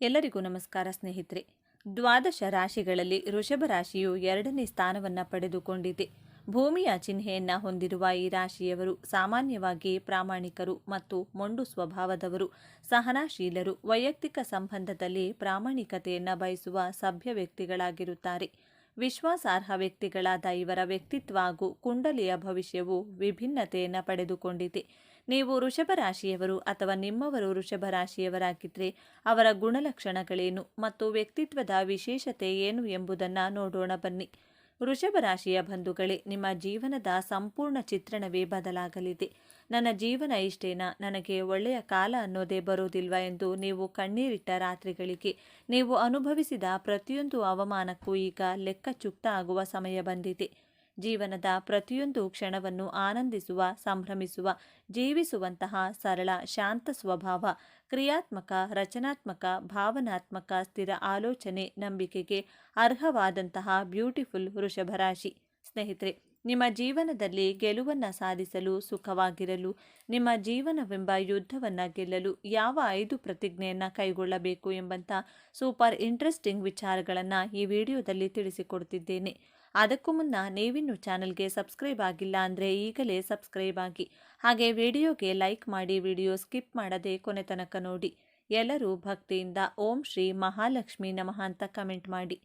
ಎಲ್ಲರಿಗೂ ನಮಸ್ಕಾರ ಸ್ನೇಹಿತರೆ. ದ್ವಾದಶ ರಾಶಿಗಳಲ್ಲಿ ವೃಷಭ ರಾಶಿಯು 2ನೇ ಸ್ಥಾನವನ್ನು ಪಡೆದುಕೊಂಡಿದೆ. ಭೂಮಿಯ ಚಿಹ್ನೆಯನ್ನ ಹೊಂದಿರುವ ಈ ರಾಶಿಯವರು ಸಾಮಾನ್ಯವಾಗಿ ಪ್ರಾಮಾಣಿಕರು ಮತ್ತು ಮೊಂಡು ಸ್ವಭಾವದವರು, ಸಹನಾಶೀಲರು, ವೈಯಕ್ತಿಕ ಸಂಬಂಧದಲ್ಲಿ ಪ್ರಾಮಾಣಿಕತೆಯನ್ನು ಬಯಸುವ ಸಭ್ಯ ವ್ಯಕ್ತಿಗಳಾಗಿರುತ್ತಾರೆ. ವಿಶ್ವಾಸಾರ್ಹ ವ್ಯಕ್ತಿಗಳಾದ ಇವರ ವ್ಯಕ್ತಿತ್ವ ಹಾಗೂ ಕುಂಡಲಿಯ ಭವಿಷ್ಯವು ವಿಭಿನ್ನತೆಯನ್ನು ಪಡೆದುಕೊಂಡಿದೆ. ನೀವು ವೃಷಭ ರಾಶಿಯವರು ಅಥವಾ ನಿಮ್ಮವರು ವೃಷಭ ರಾಶಿಯವರಾಗಿದ್ದರೆ ಅವರ ಗುಣಲಕ್ಷಣಗಳೇನು ಮತ್ತು ವ್ಯಕ್ತಿತ್ವದ ವಿಶೇಷತೆ ಏನು ಎಂಬುದನ್ನು ನೋಡೋಣ ಬನ್ನಿ. ವೃಷಭ ರಾಶಿಯ ಬಂಧುಗಳೇ, ನಿಮ್ಮ ಜೀವನದ ಸಂಪೂರ್ಣ ಚಿತ್ರಣವೇ ಬದಲಾಗಲಿದೆ. ನನ್ನ ಜೀವನ ಇಷ್ಟೇನಾ, ನನಗೆ ಒಳ್ಳೆಯ ಕಾಲ ಅನ್ನೋದೇ ಬರೋದಿಲ್ವಾ ಎಂದು ನೀವು ಕಣ್ಣೀರಿಟ್ಟ ರಾತ್ರಿಗಳಿಗೆ, ನೀವು ಅನುಭವಿಸಿದ ಪ್ರತಿಯೊಂದು ಅವಮಾನಕ್ಕೂ ಈಗ ಲೆಕ್ಕ ಚುಕ್ತ ಆಗುವ ಸಮಯ ಬಂದಿದೆ. ಜೀವನದ ಪ್ರತಿಯೊಂದು ಕ್ಷಣವನ್ನು ಆನಂದಿಸುವ, ಸಂಭ್ರಮಿಸುವ, ಜೀವಿಸುವಂತಹ ಸರಳ, ಶಾಂತ ಸ್ವಭಾವ, ಕ್ರಿಯಾತ್ಮಕ, ರಚನಾತ್ಮಕ, ಭಾವನಾತ್ಮಕ, ಸ್ಥಿರ ಆಲೋಚನೆ, ನಂಬಿಕೆಗೆ ಅರ್ಹವಾದಂತಹ ಬ್ಯೂಟಿಫುಲ್ ವೃಷಭ ರಾಶಿ. ಸ್ನೇಹಿತರೆ, ನಿಮ್ಮ ಜೀವನದಲ್ಲಿ ಗೆಲುವನ್ನು ಸಾಧಿಸಲು, ಸುಖವಾಗಿರಲು, ನಿಮ್ಮ ಜೀವನವೆಂಬ ಯುದ್ಧವನ್ನು ಗೆಲ್ಲಲು ಯಾವ 5 ಪ್ರತಿಜ್ಞೆಯನ್ನು ಕೈಗೊಳ್ಳಬೇಕು ಎಂಬಂಥ ಸೂಪರ್ ಇಂಟ್ರೆಸ್ಟಿಂಗ್ ವಿಚಾರಗಳನ್ನು ಈ ವಿಡಿಯೋದಲ್ಲಿ ತಿಳಿಸಿಕೊಡ್ತಿದ್ದೇನೆ. ಅದಕ್ಕೂ ಮುನ್ನ ನೀವಿನ್ನೂ ಚಾನಲ್ಗೆ ಸಬ್ಸ್ಕ್ರೈಬ್ ಆಗಿಲ್ಲ ಅಂದರೆ ಈಗಲೇ ಸಬ್ಸ್ಕ್ರೈಬ್ ಆಗಿ, ಹಾಗೆ ವಿಡಿಯೋಗೆ ಲೈಕ್ ಮಾಡಿ, ವಿಡಿಯೋ ಸ್ಕಿಪ್ ಮಾಡದೆ ಕೊನೆ ತನಕ ನೋಡಿ. ಎಲ್ಲರೂ ಭಕ್ತಿಯಿಂದ ಓಂ ಶ್ರೀ ಮಹಾಲಕ್ಷ್ಮಿ ನಮಃ ಅಂತ ಕಮೆಂಟ್ ಮಾಡಿ.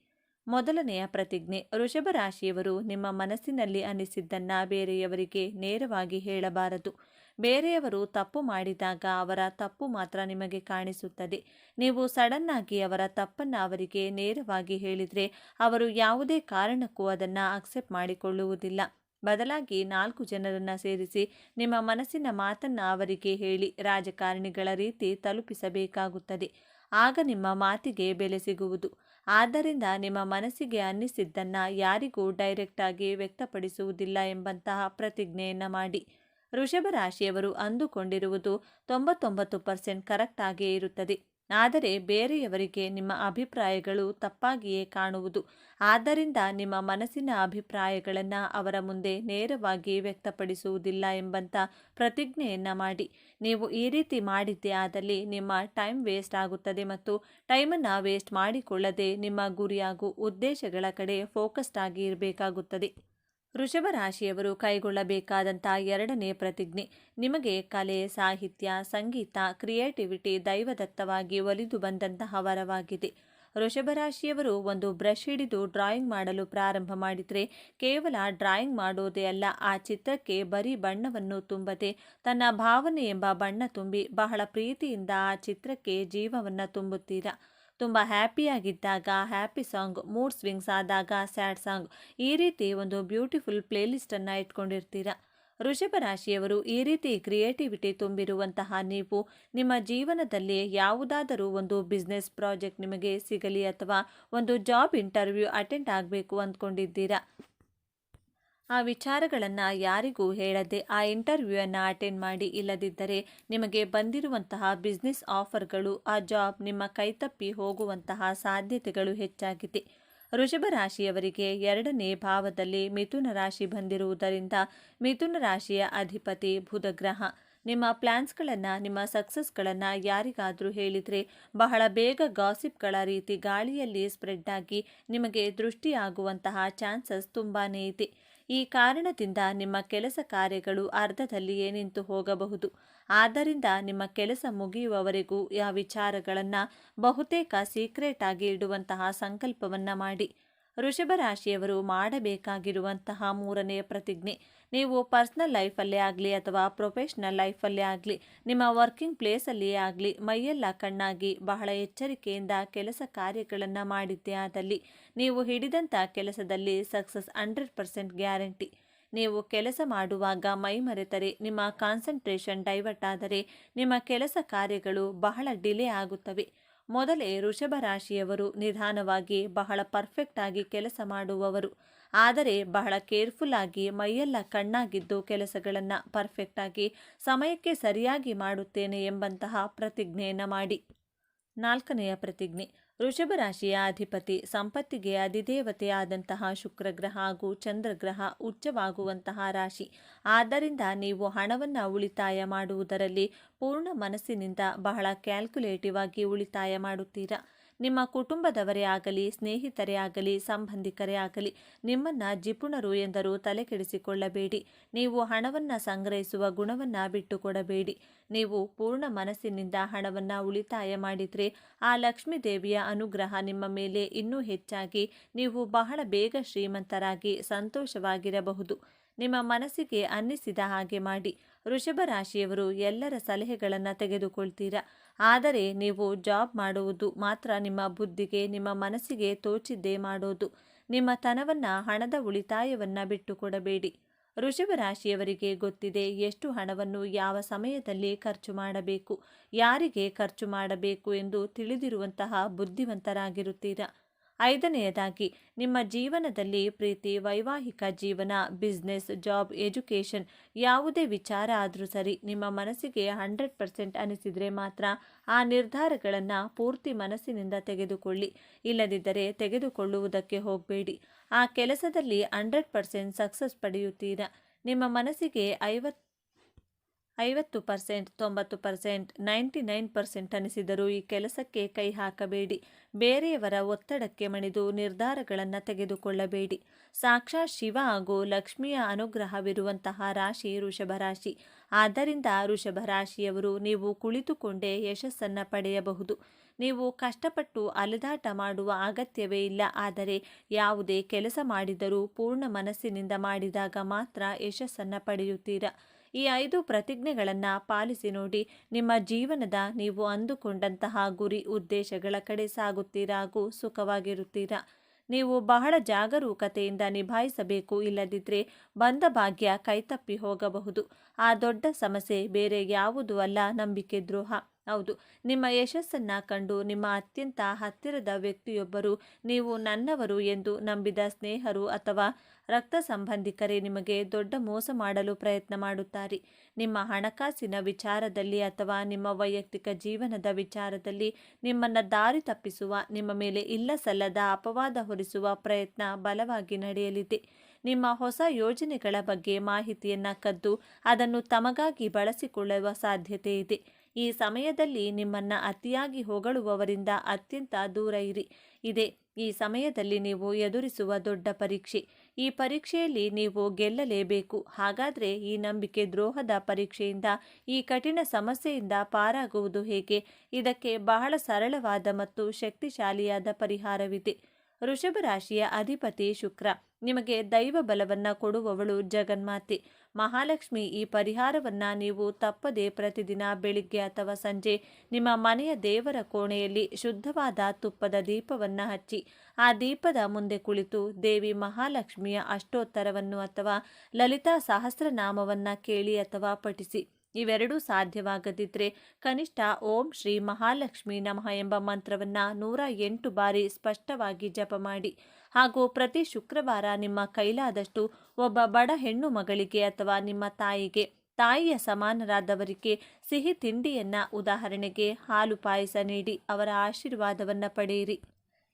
ಮೊದಲನೆಯ ಪ್ರತಿಜ್ಞೆ: ವೃಷಭ ರಾಶಿಯವರು ನಿಮ್ಮ ಮನಸ್ಸಿನಲ್ಲಿ ಅನಿಸಿದ್ದನ್ನು ಬೇರೆಯವರಿಗೆ ನೇರವಾಗಿ ಹೇಳಬಾರದು. ಬೇರೆಯವರು ತಪ್ಪು ಮಾಡಿದಾಗ ಅವರ ತಪ್ಪು ಮಾತ್ರ ನಿಮಗೆ ಕಾಣಿಸುತ್ತದೆ. ನೀವು ಸಡನ್ನಾಗಿ ಅವರ ತಪ್ಪನ್ನು ಅವರಿಗೆ ನೇರವಾಗಿ ಹೇಳಿದರೆ ಅವರು ಯಾವುದೇ ಕಾರಣಕ್ಕೂ ಅದನ್ನು ಅಕ್ಸೆಪ್ಟ್ ಮಾಡಿಕೊಳ್ಳುವುದಿಲ್ಲ. ಬದಲಾಗಿ 4 ಜನರನ್ನು ಸೇರಿಸಿ ನಿಮ್ಮ ಮನಸ್ಸಿನ ಮಾತನ್ನು ಅವರಿಗೆ ಹೇಳಿ ರಾಜಕಾರಣಿಗಳ ರೀತಿ ತಲುಪಿಸಬೇಕಾಗುತ್ತದೆ. ಆಗ ನಿಮ್ಮ ಮಾತಿಗೆ ಬೆಲೆ ಸಿಗುವುದು. ಆದ್ದರಿಂದ ನಿಮ್ಮ ಮನಸ್ಸಿಗೆ ಅನ್ನಿಸಿದ್ದನ್ನು ಯಾರಿಗೂ ಡೈರೆಕ್ಟಾಗಿ ವ್ಯಕ್ತಪಡಿಸುವುದಿಲ್ಲ ಎಂಬಂತಹ ಪ್ರತಿಜ್ಞೆಯನ್ನು ಮಾಡಿ. ವೃಷಭ ರಾಶಿಯವರು ಅಂದುಕೊಂಡಿರುವುದು 99% ಕರೆಕ್ಟ್ ಆಗೇ ಇರುತ್ತದೆ. ಆದರೆ ಬೇರೆಯವರಿಗೆ ನಿಮ್ಮ ಅಭಿಪ್ರಾಯಗಳು ತಪ್ಪಾಗಿಯೇ ಕಾಣುವುದು. ಆದ್ದರಿಂದ ನಿಮ್ಮ ಮನಸ್ಸಿನ ಅಭಿಪ್ರಾಯಗಳನ್ನು ಅವರ ಮುಂದೆ ನೇರವಾಗಿ ವ್ಯಕ್ತಪಡಿಸುವುದಿಲ್ಲ ಎಂಬಂಥ ಪ್ರತಿಜ್ಞೆಯನ್ನು ಮಾಡಿ. ನೀವು ಈ ರೀತಿ ಮಾಡಿದ್ದೇ ಆದಲ್ಲಿ ನಿಮ್ಮ ಟೈಮ್ ವೇಸ್ಟ್ ಆಗುತ್ತದೆ ಮತ್ತು ಟೈಮನ್ನು ವೇಸ್ಟ್ ಮಾಡಿಕೊಳ್ಳದೆ ನಿಮ್ಮ ಗುರಿ ಹಾಗೂ ಉದ್ದೇಶಗಳ ಕಡೆ ಫೋಕಸ್ಡ್ ಆಗಿ ಇರಬೇಕಾಗುತ್ತದೆ. ವೃಷಭ ರಾಶಿಯವರು ಕೈಗೊಳ್ಳಬೇಕಾದಂಥ 2ನೇ ಪ್ರತಿಜ್ಞೆ: ನಿಮಗೆ ಕಲೆ, ಸಾಹಿತ್ಯ, ಸಂಗೀತ, ಕ್ರಿಯೇಟಿವಿಟಿ ದೈವದತ್ತವಾಗಿ ಒಲಿದು ಬಂದಂತಹ ವರವಾಗಿದೆ. ವೃಷಭ ರಾಶಿಯವರು ಒಂದು ಬ್ರಷ್ ಹಿಡಿದು ಡ್ರಾಯಿಂಗ್ ಮಾಡಲು ಪ್ರಾರಂಭ ಮಾಡಿದರೆ ಕೇವಲ ಡ್ರಾಯಿಂಗ್ ಮಾಡೋದೇ ಅಲ್ಲ, ಆ ಚಿತ್ರಕ್ಕೆ ಬರೀ ಬಣ್ಣವನ್ನು ತುಂಬದೆ ತನ್ನ ಭಾವನೆ ಎಂಬ ಬಣ್ಣ ತುಂಬಿ ಬಹಳ ಪ್ರೀತಿಯಿಂದ ಆ ಚಿತ್ರಕ್ಕೆ ಜೀವವನ್ನು ತುಂಬುತ್ತೀರಾ. ತುಂಬ ಹ್ಯಾಪಿಯಾಗಿದ್ದಾಗ ಹ್ಯಾಪಿ ಸಾಂಗ್, ಮೂಡ್ ಸ್ವಿಂಗ್ಸ್ ಆದಾಗ ಸ್ಯಾಡ್ ಸಾಂಗ್, ಈ ರೀತಿ ಒಂದು ಬ್ಯೂಟಿಫುಲ್ ಪ್ಲೇಲಿಸ್ಟನ್ನು ಇಟ್ಕೊಂಡಿರ್ತೀರ. ವೃಷಭ ರಾಶಿಯವರು ಈ ರೀತಿ ಕ್ರಿಯೇಟಿವಿಟಿ ತುಂಬಿರುವಂತಹ ನೀವು ನಿಮ್ಮ ಜೀವನದಲ್ಲಿ ಯಾವುದಾದರೂ ಒಂದು ಬಿಸ್ನೆಸ್ ಪ್ರಾಜೆಕ್ಟ್ ನಿಮಗೆ ಸಿಗಲಿ ಅಥವಾ ಒಂದು ಜಾಬ್ ಇಂಟರ್ವ್ಯೂ ಅಟೆಂಡ್ ಆಗಬೇಕು ಅಂದ್ಕೊಂಡಿದ್ದೀರಾ. ಆ ವಿಚಾರಗಳನ್ನು ಯಾರಿಗೂ ಹೇಳದೆ ಆ ಇಂಟರ್ವ್ಯೂವನ್ನು ಅಟೆಂಡ್ ಮಾಡಿ. ಇಲ್ಲದಿದ್ದರೆ ನಿಮಗೆ ಬಂದಿರುವಂತಹ ಬಿಸ್ನೆಸ್ ಆಫರ್ಗಳು, ಆ ಜಾಬ್ ನಿಮ್ಮ ಕೈತಪ್ಪಿ ಹೋಗುವಂತಹ ಸಾಧ್ಯತೆಗಳು ಹೆಚ್ಚಾಗಿದೆ. ವೃಷಭ ರಾಶಿಯವರಿಗೆ 2ನೇ ಭಾವದಲ್ಲಿ ಮಿಥುನ ರಾಶಿ ಬಂದಿರುವುದರಿಂದ ಮಿಥುನ ರಾಶಿಯ ಅಧಿಪತಿ ಬುಧ ಗ್ರಹ. ನಿಮ್ಮ ಪ್ಲ್ಯಾನ್ಸ್ಗಳನ್ನು, ನಿಮ್ಮ ಸಕ್ಸಸ್ಗಳನ್ನು ಯಾರಿಗಾದರೂ ಹೇಳಿದರೆ ಬಹಳ ಬೇಗ ಗಾಸಿಪ್ಗಳ ರೀತಿ ಗಾಳಿಯಲ್ಲಿ ಸ್ಪ್ರೆಡ್ ಆಗಿ ನಿಮಗೆ ದೃಷ್ಟಿಯಾಗುವಂತಹ ಚಾನ್ಸಸ್ ತುಂಬಾ ಇದೆ. ಈ ಕಾರಣದಿಂದ ನಿಮ್ಮ ಕೆಲಸ ಕಾರ್ಯಗಳು ಅರ್ಧದಲ್ಲಿಯೇ ನಿಂತು ಹೋಗಬಹುದು. ಆದ್ದರಿಂದ ನಿಮ್ಮ ಕೆಲಸ ಮುಗಿಯುವವರೆಗೂ ಆ ವಿಚಾರಗಳನ್ನು ಬಹುತೇಕ ಸೀಕ್ರೆಟ್ ಆಗಿ ಇಡುವಂತಹ ಸಂಕಲ್ಪವನ್ನು ಮಾಡಿ. ವೃಷಭ ರಾಶಿಯವರು ಮಾಡಬೇಕಾಗಿರುವಂತಹ 3ನೇ ಪ್ರತಿಜ್ಞೆ: ನೀವು ಪರ್ಸ್ನಲ್ ಲೈಫಲ್ಲೇ ಆಗಲಿ ಅಥವಾ ಪ್ರೊಫೆಷ್ನಲ್ ಲೈಫಲ್ಲೇ ಆಗಲಿ, ನಿಮ್ಮ ವರ್ಕಿಂಗ್ ಪ್ಲೇಸಲ್ಲಿಯೇ ಆಗಲಿ ಮೈಯೆಲ್ಲ ಕಣ್ಣಾಗಿ ಬಹಳ ಎಚ್ಚರಿಕೆಯಿಂದ ಕೆಲಸ ಕಾರ್ಯಗಳನ್ನು ಮಾಡಿದ್ದೇ ಆದಲ್ಲಿ ನೀವು ಹಿಡಿದಂಥ ಕೆಲಸದಲ್ಲಿ ಸಕ್ಸಸ್ 100% ಗ್ಯಾರಂಟಿ. ನೀವು ಕೆಲಸ ಮಾಡುವಾಗ ಮೈ ಮರೆತರೆ, ನಿಮ್ಮ ಕಾನ್ಸಂಟ್ರೇಷನ್ ಡೈವರ್ಟ್ ಆದರೆ ನಿಮ್ಮ ಕೆಲಸ ಕಾರ್ಯಗಳು ಬಹಳ ಡಿಲೇ ಆಗುತ್ತವೆ. ಮೊದಲೇ ವೃಷಭ ರಾಶಿಯವರು ನಿಧಾನವಾಗಿ ಬಹಳ ಪರ್ಫೆಕ್ಟ್ ಆಗಿ ಕೆಲಸ ಮಾಡುವವರು. ಆದರೆ ಬಹಳ ಕೇರ್ಫುಲ್ ಆಗಿ ಮೈಯೆಲ್ಲ ಕಣ್ಣಾಗಿದ್ದು ಕೆಲಸಗಳನ್ನು ಪರ್ಫೆಕ್ಟ್ ಆಗಿ ಸಮಯಕ್ಕೆ ಸರಿಯಾಗಿ ಮಾಡುತ್ತೇನೆ ಎಂಬಂತಹ ಪ್ರತಿಜ್ಞೆಯನ್ನು ಮಾಡಿ. 4ನೆಯ ಪ್ರತಿಜ್ಞೆ: ವೃಷಭ ರಾಶಿಯ ಅಧಿಪತಿ ಸಂಪತ್ತಿಗೆ ಅಧಿದೇವತೆ ಆದಂತಹ ಶುಕ್ರಗ್ರಹ ಹಾಗೂ ಚಂದ್ರಗ್ರಹ ಉಚ್ಚವಾಗುವಂತಹ ರಾಶಿ. ಆದ್ದರಿಂದ ನೀವು ಹಣವನ್ನು ಉಳಿತಾಯ ಮಾಡುವುದರಲ್ಲಿ ಪೂರ್ಣ ಮನಸ್ಸಿನಿಂದ ಬಹಳ ಕ್ಯಾಲ್ಕುಲೇಟಿವ್ ಆಗಿ ಉಳಿತಾಯ ಮಾಡುತ್ತೀರಾ. ನಿಮ್ಮ ಕುಟುಂಬದವರೇ ಆಗಲಿ, ಸ್ನೇಹಿತರೇ ಆಗಲಿ, ಸಂಬಂಧಿಕರೇ ಆಗಲಿ ನಿಮ್ಮನ್ನು ಜಿಪುಣರು ಎಂದರೂ ತಲೆಕೆಡಿಸಿಕೊಳ್ಳಬೇಡಿ. ನೀವು ಹಣವನ್ನು ಸಂಗ್ರಹಿಸುವ ಗುಣವನ್ನು ಬಿಟ್ಟುಕೊಡಬೇಡಿ. ನೀವು ಪೂರ್ಣ ಮನಸ್ಸಿನಿಂದ ಹಣವನ್ನು ಉಳಿತಾಯ ಮಾಡಿದರೆ ಆ ಲಕ್ಷ್ಮೀ ದೇವಿಯ ಅನುಗ್ರಹ ನಿಮ್ಮ ಮೇಲೆ ಇನ್ನೂ ಹೆಚ್ಚಾಗಿ ನೀವು ಬಹಳ ಬೇಗ ಶ್ರೀಮಂತರಾಗಿ ಸಂತೋಷವಾಗಿರಬಹುದು. ನಿಮ್ಮ ಮನಸ್ಸಿಗೆ ಅನ್ನಿಸಿದ ಹಾಗೆ ಮಾಡಿ. ವೃಷಭ ರಾಶಿಯವರು ಎಲ್ಲರ ಸಲಹೆಗಳನ್ನು ತೆಗೆದುಕೊಳ್ತೀರಾ. ಆದರೆ ನೀವು ಜಾಬ್ ಮಾಡುವುದು ಮಾತ್ರ ನಿಮ್ಮ ಬುದ್ಧಿಗೆ, ನಿಮ್ಮ ಮನಸ್ಸಿಗೆ ತೋಚಿದ್ದೇ ಮಾಡೋದು. ನಿಮ್ಮ ತನವನ್ನು, ಹಣದ ಉಳಿತಾಯವನ್ನು ಬಿಟ್ಟುಕೊಡಬೇಡಿ. ವೃಷಭ ರಾಶಿಯವರಿಗೆ ಗೊತ್ತಿದೆ ಎಷ್ಟು ಹಣವನ್ನು ಯಾವ ಸಮಯದಲ್ಲಿ ಖರ್ಚು ಮಾಡಬೇಕು, ಯಾರಿಗೆ ಖರ್ಚು ಮಾಡಬೇಕು ಎಂದು ತಿಳಿದಿರುವಂತಹ ಬುದ್ಧಿವಂತರಾಗಿರುತ್ತೀರಾ. ಐದನೆಯದಾಗಿ, ನಿಮ್ಮ ಜೀವನದಲ್ಲಿ ಪ್ರೀತಿ, ವೈವಾಹಿಕ ಜೀವನ, ಬಿಸ್ನೆಸ್, ಜಾಬ್, ಎಜುಕೇಷನ್ ಯಾವುದೇ ವಿಚಾರ ಆದರೂ ಸರಿ, ನಿಮ್ಮ ಮನಸ್ಸಿಗೆ 100% ಅನಿಸಿದರೆ ಮಾತ್ರ ಆ ನಿರ್ಧಾರಗಳನ್ನು ಪೂರ್ತಿ ಮನಸ್ಸಿನಿಂದ ತೆಗೆದುಕೊಳ್ಳಿ. ಇಲ್ಲದಿದ್ದರೆ ತೆಗೆದುಕೊಳ್ಳುವುದಕ್ಕೆ ಹೋಗಬೇಡಿ. ಆ ಕೆಲಸದಲ್ಲಿ 100% ಸಕ್ಸಸ್ ಪಡೆಯುತ್ತೀರಾ. ನಿಮ್ಮ ಮನಸ್ಸಿಗೆ 50%, 90%, 99% ಅನಿಸಿದರೂ ಈ ಕೆಲಸಕ್ಕೆ ಕೈ ಹಾಕಬೇಡಿ. ಬೇರೆಯವರ ಒತ್ತಡಕ್ಕೆ ಮಣಿದು ನಿರ್ಧಾರಗಳನ್ನು ತೆಗೆದುಕೊಳ್ಳಬೇಡಿ. ಸಾಕ್ಷಾತ್ ಶಿವ ಹಾಗೂ ಲಕ್ಷ್ಮಿಯ ಅನುಗ್ರಹವಿರುವಂತಹ ರಾಶಿ ವೃಷಭ ರಾಶಿ. ಆದ್ದರಿಂದ ವೃಷಭ ರಾಶಿಯವರು ನೀವು ಕುಳಿತುಕೊಂಡೇ ಯಶಸ್ಸನ್ನು ಪಡೆಯಬಹುದು. ನೀವು ಕಷ್ಟಪಟ್ಟು ಅಲೆದಾಟ ಮಾಡುವ ಅಗತ್ಯವೇ ಇಲ್ಲ. ಆದರೆ ಯಾವುದೇ ಕೆಲಸ ಮಾಡಿದರೂ ಪೂರ್ಣ ಮನಸ್ಸಿನಿಂದ ಮಾಡಿದಾಗ ಮಾತ್ರ ಯಶಸ್ಸನ್ನು ಪಡೆಯುತ್ತೀರಾ. ಈ 5 ಪ್ರತಿಜ್ಞೆಗಳನ್ನು ಪಾಲಿಸಿ ನೋಡಿ. ನಿಮ್ಮ ಜೀವನದ ನೀವು ಅಂದುಕೊಂಡಂತಹ ಗುರಿ ಉದ್ದೇಶಗಳ ಕಡೆ ಸಾಗುತ್ತೀರಾ ಹಾಗೂ ಸುಖವಾಗಿರುತ್ತೀರಾ. ನೀವು ಬಹಳ ಜಾಗರೂಕತೆಯಿಂದ ನಿಭಾಯಿಸಬೇಕು. ಇಲ್ಲದಿದ್ದರೆ ಬಂದ ಭಾಗ್ಯ ಕೈತಪ್ಪಿ ಹೋಗಬಹುದು. ಆ ದೊಡ್ಡ ಸಮಸ್ಯೆ ಬೇರೆ ಯಾವುದೂ ಅಲ್ಲ, ನಂಬಿಕೆ ದ್ರೋಹ. ಹೌದು, ನಿಮ್ಮ ಯಶಸ್ಸನ್ನು ಕಂಡು ನಿಮ್ಮ ಅತ್ಯಂತ ಹತ್ತಿರದ ವ್ಯಕ್ತಿಯೊಬ್ಬರು, ನೀವು ನನ್ನವರು ಎಂದು ನಂಬಿದ ಸ್ನೇಹರು ಅಥವಾ ರಕ್ತ ಸಂಬಂಧಿಕರೇ ನಿಮಗೆ ದೊಡ್ಡ ಮೋಸ ಮಾಡಲು ಪ್ರಯತ್ನ ಮಾಡುತ್ತಾರೆ. ನಿಮ್ಮ ಹಣಕಾಸಿನ ವಿಚಾರದಲ್ಲಿ ಅಥವಾ ನಿಮ್ಮ ವೈಯಕ್ತಿಕ ಜೀವನದ ವಿಚಾರದಲ್ಲಿ ನಿಮ್ಮನ್ನು ದಾರಿ ತಪ್ಪಿಸುವ, ನಿಮ್ಮ ಮೇಲೆ ಇಲ್ಲಸಲ್ಲದ ಅಪವಾದ ಹೊರಿಸುವ ಪ್ರಯತ್ನ ಬಲವಾಗಿ ನಡೆಯಲಿದೆ. ನಿಮ್ಮ ಹೊಸ ಯೋಜನೆಗಳ ಬಗ್ಗೆ ಮಾಹಿತಿಯನ್ನು ಕದ್ದು ಅದನ್ನು ತಮಗಾಗಿ ಬಳಸಿಕೊಳ್ಳುವ ಸಾಧ್ಯತೆ ಇದೆ. ಈ ಸಮಯದಲ್ಲಿ ನಿಮ್ಮನ್ನು ಅತಿಯಾಗಿ ಹೊಗಳುವವರಿಂದ ಅತ್ಯಂತ ದೂರ ಇರಿ. ಈ ಸಮಯದಲ್ಲಿ ನೀವು ಎದುರಿಸುವ ದೊಡ್ಡ ಪರೀಕ್ಷೆ. ಈ ಪರೀಕ್ಷೆಯಲ್ಲಿ ನೀವು ಗೆಲ್ಲಲೇಬೇಕು. ಹಾಗಾದರೆ ಈ ನಂಬಿಕೆ ದ್ರೋಹದ ಪರೀಕ್ಷೆಯಿಂದ, ಈ ಕಠಿಣ ಸಮಸ್ಯೆಯಿಂದ ಪಾರಾಗುವುದು ಹೇಗೆ? ಇದಕ್ಕೆ ಬಹಳ ಸರಳವಾದ ಮತ್ತು ಶಕ್ತಿಶಾಲಿಯಾದ ಪರಿಹಾರವಿದೆ. ವೃಷಭ ರಾಶಿಯ ಅಧಿಪತಿ ಶುಕ್ರ. ನಿಮಗೆ ದೈವ ಬಲವನ್ನು ಕೊಡುವವಳು ಜಗನ್ಮಾತೆ ಮಹಾಲಕ್ಷ್ಮಿ. ಈ ಪರಿಹಾರವನ್ನು ನೀವು ತಪ್ಪದೆ ಪ್ರತಿದಿನ ಬೆಳಿಗ್ಗೆ ಅಥವಾ ಸಂಜೆ ನಿಮ್ಮ ಮನೆಯ ದೇವರ ಕೋಣೆಯಲ್ಲಿ ಶುದ್ಧವಾದ ತುಪ್ಪದ ದೀಪವನ್ನು ಹಚ್ಚಿ ಆ ದೀಪದ ಮುಂದೆ ಕುಳಿತು ದೇವಿ ಮಹಾಲಕ್ಷ್ಮಿಯ ಅಷ್ಟೋತ್ತರವನ್ನು ಅಥವಾ ಲಲಿತಾ ಸಹಸ್ರನಾಮವನ್ನು ಕೇಳಿ ಅಥವಾ ಪಠಿಸಿ. ಇವೆರಡೂ ಸಾಧ್ಯವಾಗದಿದ್ದರೆ ಕನಿಷ್ಠ ಓಂ ಶ್ರೀ ಮಹಾಲಕ್ಷ್ಮಿ ನಮಃ ಎಂಬ ಮಂತ್ರವನ್ನು 108 ಬಾರಿ ಸ್ಪಷ್ಟವಾಗಿ ಜಪ ಮಾಡಿ. ಹಾಗೂ ಪ್ರತಿ ಶುಕ್ರವಾರ ನಿಮ್ಮ ಕೈಲಾದಷ್ಟು ಒಬ್ಬ ಬಡ ಹೆಣ್ಣು ಮಗಳಿಗೆ ಅಥವಾ ನಿಮ್ಮ ತಾಯಿಯ ಸಮಾನರಾದವರಿಗೆ ಸಿಹಿ ತಿಂಡಿಯನ್ನು, ಉದಾಹರಣೆಗೆ ಹಾಲು ಪಾಯಸ ನೀಡಿ ಅವರ ಆಶೀರ್ವಾದವನ್ನು ಪಡೆಯಿರಿ.